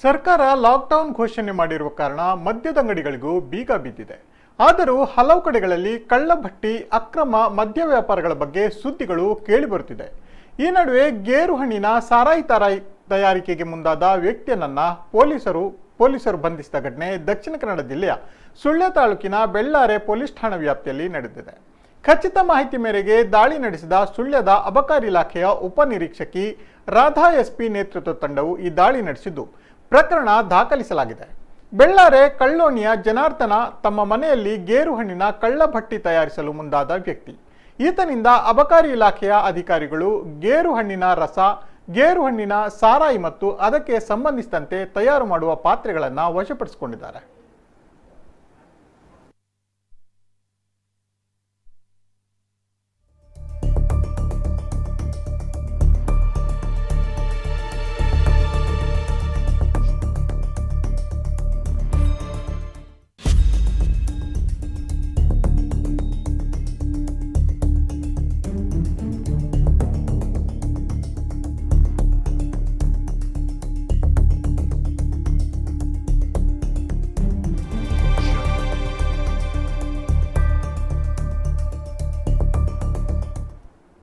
ಸರ್ಕಾರ ಲಾಕ್ಡೌನ್ ಘೋಷಣೆ ಮಾಡಿರುವ ಕಾರಣ ಮದ್ಯದಂಗಡಿಗಳಿಗೂ ಬೀಗ ಬಿದ್ದಿದೆ. ಆದರೂ ಹಲವು ಕಡೆಗಳಲ್ಲಿ ಕಳ್ಳಭಟ್ಟಿ, ಅಕ್ರಮ ಮದ್ಯ ವ್ಯಾಪಾರಗಳ ಬಗ್ಗೆ ಸುದ್ದಿಗಳು ಕೇಳಿಬರುತ್ತಿದೆ. ಈ ನಡುವೆ ಗೇರು ಹಣ್ಣಿನ ಸಾರಾಯಿ ತಯಾರಿಕೆಗೆ ಮುಂದಾದ ವ್ಯಕ್ತಿಯನ್ನ ಪೊಲೀಸರು ಬಂಧಿಸಿದ ಘಟನೆ ದಕ್ಷಿಣ ಕನ್ನಡ ಜಿಲ್ಲೆಯ ಸುಳ್ಯ ತಾಲೂಕಿನ ಬೆಳ್ಳಾರೆ ಪೊಲೀಸ್ ಠಾಣಾ ವ್ಯಾಪ್ತಿಯಲ್ಲಿ ನಡೆದಿದೆ. ಖಚಿತ ಮಾಹಿತಿ ಮೇರೆಗೆ ದಾಳಿ ನಡೆಸಿದ ಸುಳ್ಯದ ಅಬಕಾರಿ ಇಲಾಖೆಯ ಉಪನಿರೀಕ್ಷಕಿ ರಾಧಾ ಎಸ್ಪಿ ನೇತೃತ್ವದ ತಂಡವು ಈ ದಾಳಿ ನಡೆಸಿದ್ದು ಪ್ರಕರಣ ದಾಖಲಿಸಲಾಗಿದೆ. ಬೆಳ್ಳಾರೆ ಕಳ್ಳೋಣಿಯ ಜನಾರ್ದನ ತಮ್ಮ ಮನೆಯಲ್ಲಿ ಗೇರು ಹಣ್ಣಿನ ಕಳ್ಳಭಟ್ಟಿ ತಯಾರಿಸಲು ಮುಂದಾದ ವ್ಯಕ್ತಿ. ಈತನಿಂದ ಅಬಕಾರಿ ಇಲಾಖೆಯ ಅಧಿಕಾರಿಗಳು ಗೇರು ಹಣ್ಣಿನ ರಸ, ಗೇರು ಹಣ್ಣಿನ ಸಾರಾಯಿ ಮತ್ತು ಅದಕ್ಕೆ ಸಂಬಂಧಿಸಿದಂತೆ ತಯಾರು ಮಾಡುವ ಪಾತ್ರೆಗಳನ್ನು ವಶಪಡಿಸಿಕೊಂಡಿದ್ದಾರೆ.